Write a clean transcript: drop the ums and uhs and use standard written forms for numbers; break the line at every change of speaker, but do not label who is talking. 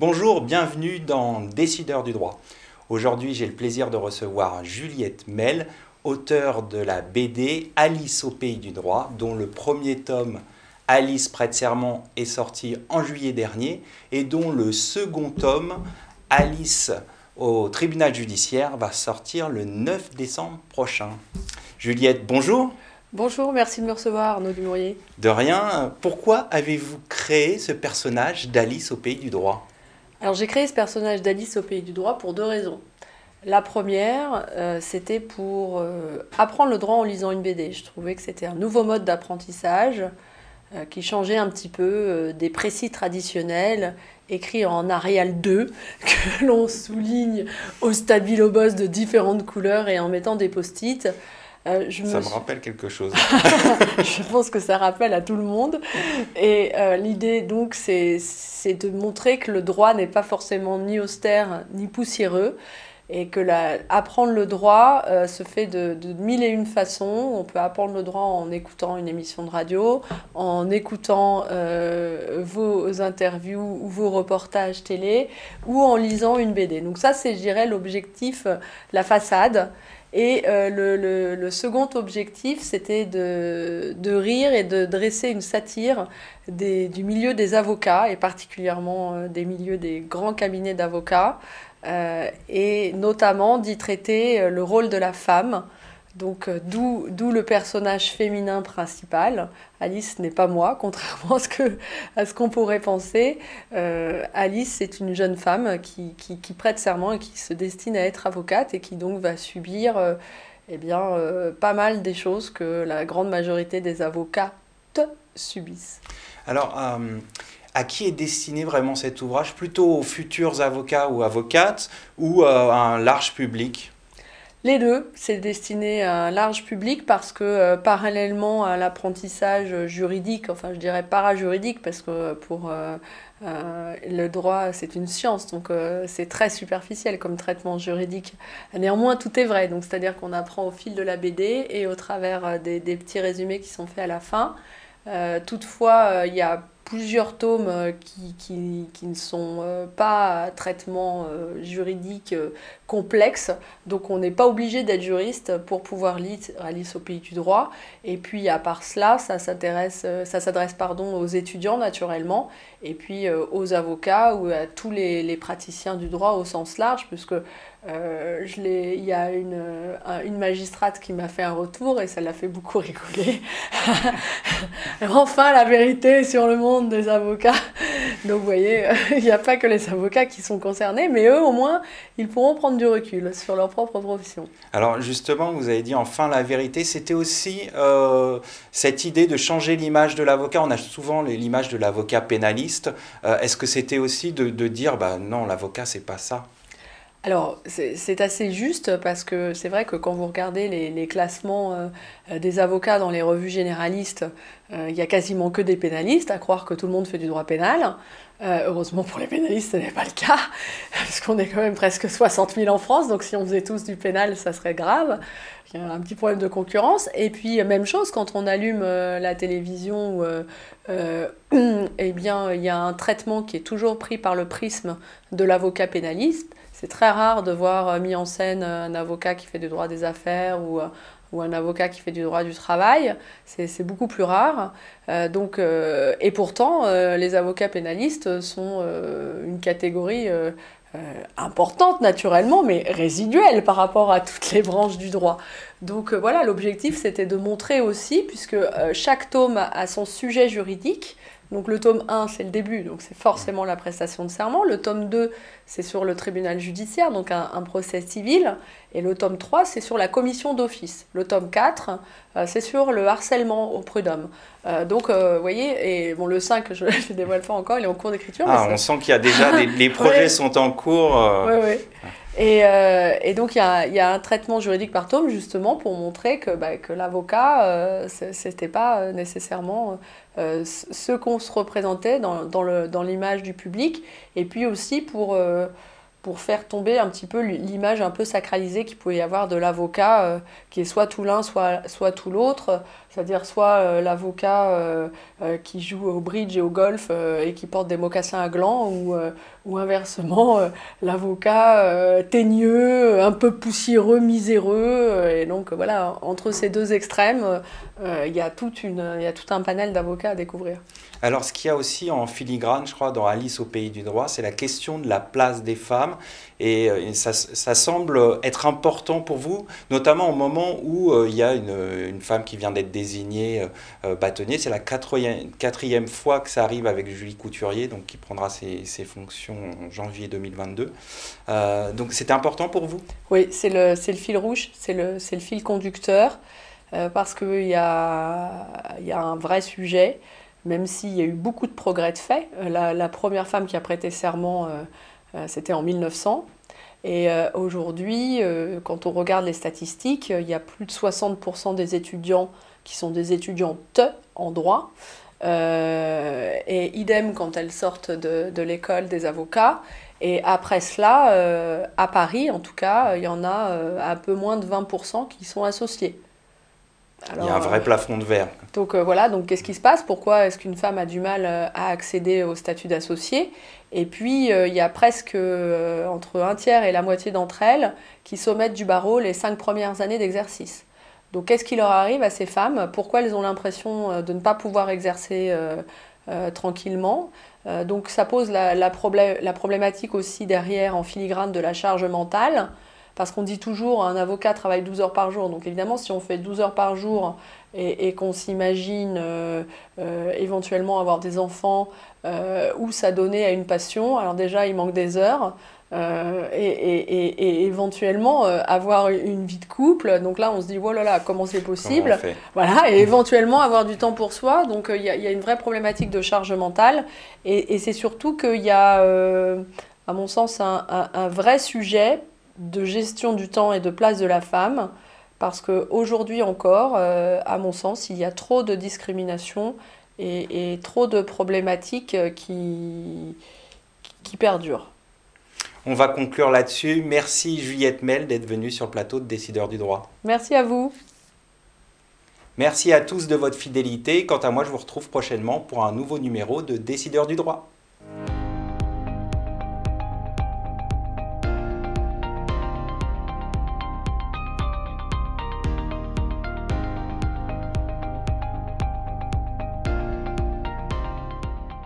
Bonjour, bienvenue dans Décideurs du droit. Aujourd'hui, j'ai le plaisir de recevoir Juliette Mel, auteure de la BD Alice au pays du droit, dont le premier tome, Alice prête serment, est sorti en juillet dernier et dont le second tome, Alice au tribunal judiciaire, va sortir le 9 décembre prochain. Juliette, bonjour.
Bonjour, merci de me recevoir, Arnaud Dumouriez.
De rien. Pourquoi avez-vous créé ce personnage d'Alice au pays du droit ?
Alors j'ai créé ce personnage d'Alice au pays du droit pour deux raisons. La première, c'était pour apprendre le droit en lisant une BD. Je trouvais que c'était un nouveau mode d'apprentissage qui changeait un petit peu des précis traditionnels écrits en Arial 2 que l'on souligne au stabilo boss de différentes couleurs et en mettant des post-it.
Ça me rappelle quelque chose.
Je pense que ça rappelle à tout le monde. Et l'idée, donc, c'est de montrer que le droit n'est pas forcément ni austère ni poussiéreux et que apprendre le droit se fait de mille et une façons. On peut apprendre le droit en écoutant une émission de radio, en écoutant vos interviews ou vos reportages télé ou en lisant une BD. Donc ça, c'est, je dirais, l'objectif, la façade. Et le second objectif, c'était de rire et de dresser une satire du milieu des avocats, et particulièrement des milieux des grands cabinets d'avocats, et notamment d'y traiter le rôle de la femme. Donc d'où le personnage féminin principal. Alice n'est pas moi, contrairement à ce qu'on pourrait penser. Alice, c'est une jeune femme qui prête serment et qui se destine à être avocate et qui donc va subir pas mal des choses que la grande majorité des avocates subissent.
Alors, à qui est destiné vraiment cet ouvrage? Plutôt aux futurs avocats ou avocates ou à un large public?
Les deux, c'est destiné à un large public parce que parallèlement à l'apprentissage juridique, enfin je dirais parajuridique parce que pour le droit c'est une science, donc c'est très superficiel comme traitement juridique. Néanmoins tout est vrai, donc c'est-à-dire qu'on apprend au fil de la BD et au travers des petits résumés qui sont faits à la fin. Toutefois, il y a plusieurs tomes qui ne sont pas à traitement juridique complexe, donc on n'est pas obligé d'être juriste pour pouvoir lire Alice au pays du droit. Et puis à part cela, ça s'adresse aux étudiants naturellement, et puis aux avocats ou à tous les praticiens du droit au sens large, puisque il y a une magistrate qui m'a fait un retour et ça l'a fait beaucoup rigoler. Enfin, la vérité sur le monde des avocats. Donc, vous voyez, il n'y a pas que les avocats qui sont concernés, mais eux, au moins, ils pourront prendre du recul sur leur propre profession.
Alors, justement, vous avez dit enfin la vérité. C'était aussi cette idée de changer l'image de l'avocat. On a souvent l'image de l'avocat pénaliste. Est-ce que c'était aussi de dire, bah non, l'avocat, c'est pas ça?
Alors, c'est assez juste parce que c'est vrai que quand vous regardez les classements des avocats dans les revues généralistes, il n'y a quasiment que des pénalistes, à croire que tout le monde fait du droit pénal. Heureusement pour les pénalistes, ce n'est pas le cas, parce qu'on est quand même presque 60 000 en France, donc si on faisait tous du pénal, ça serait grave. Il y a un petit problème de concurrence. Et puis, même chose, quand on allume la télévision, eh bien, il y a un traitement qui est toujours pris par le prisme de l'avocat pénaliste. C'est très rare de voir mis en scène un avocat qui fait du droit des affaires ou un avocat qui fait du droit du travail. C'est beaucoup plus rare. Et pourtant, les avocats pénalistes sont une catégorie importante naturellement, mais résiduelle par rapport à toutes les branches du droit. Donc voilà, l'objectif c'était de montrer aussi, puisque chaque tome a son sujet juridique. Donc le tome 1, c'est le début, donc c'est forcément la prestation de serment. Le tome 2, c'est sur le tribunal judiciaire, donc un procès civil. Et le tome 3, c'est sur la commission d'office. Le tome 4, c'est sur le harcèlement au prud'homme. Vous voyez, et bon, le 5, je ne dévoile pas encore, il est en cours d'écriture.
On sent qu'il y a déjà les projets sont en cours.
Oui. Et donc, il y a un traitement juridique par tome, justement, pour montrer que l'avocat, c'était pas nécessairement ce qu'on se représentait dans l'image du public, et puis aussi pour faire tomber un petit peu l'image un peu sacralisée qu'il pouvait y avoir de l'avocat, qui est soit tout l'un, soit tout l'autre. c'est-à-dire soit l'avocat qui joue au bridge et au golf et qui porte des mocassins à glands, ou inversement l'avocat teigneux, un peu poussiéreux, miséreux. Et donc voilà, entre ces deux extrêmes, il y a tout un panel d'avocats à découvrir.
Alors, ce qu'il y a aussi en filigrane, je crois, dans Alice au pays du droit, c'est la question de la place des femmes. Et ça semble être important pour vous, notamment au moment où il y a une femme qui vient d'être désignée bâtonnier. C'est la quatrième fois que ça arrive avec Julie Couturier, donc qui prendra ses fonctions en janvier 2022. Donc, c'était important pour vous?
Oui, c'est le fil rouge, c'est le fil conducteur, parce qu'il y a un vrai sujet. Même s'il y a eu beaucoup de progrès de fait. La première femme qui a prêté serment, c'était en 1900. Et aujourd'hui, quand on regarde les statistiques, il y a plus de 60% des étudiants qui sont des étudiantes en droit. Et idem quand elles sortent de l'école des avocats. Et après cela, à Paris en tout cas, il y en a un peu moins de 20% qui sont associés.
Alors, il y a un vrai plafond de verre.
Donc voilà, donc qu'est-ce qui se passe? Pourquoi est-ce qu'une femme a du mal à accéder au statut d'associé? Et puis il y a presque entre un tiers et la moitié d'entre elles qui s'omettent du barreau les 5 premières années d'exercice. Donc qu'est-ce qui leur arrive à ces femmes? Pourquoi elles ont l'impression de ne pas pouvoir exercer tranquillement? Donc ça pose la problématique aussi derrière en filigrane de la charge mentale. Parce qu'on dit toujours un avocat travaille 12 heures par jour. Donc évidemment, si on fait 12 heures par jour et qu'on s'imagine éventuellement avoir des enfants ou s'adonner à une passion, alors déjà, il manque des heures. Et éventuellement avoir une vie de couple. Donc là, on se dit, oh là là, comment c'est possible? Voilà, et éventuellement avoir du temps pour soi. Donc il y a une vraie problématique de charge mentale. Et c'est surtout qu'il y a, à mon sens, un vrai sujet de gestion du temps et de place de la femme, parce qu'aujourd'hui encore, à mon sens, il y a trop de discrimination et trop de problématiques qui perdurent.
On va conclure là-dessus. Merci Juliette Mel d'être venue sur le plateau de Décideurs du droit.
Merci à vous.
Merci à tous de votre fidélité. Quant à moi, je vous retrouve prochainement pour un nouveau numéro de Décideurs du droit.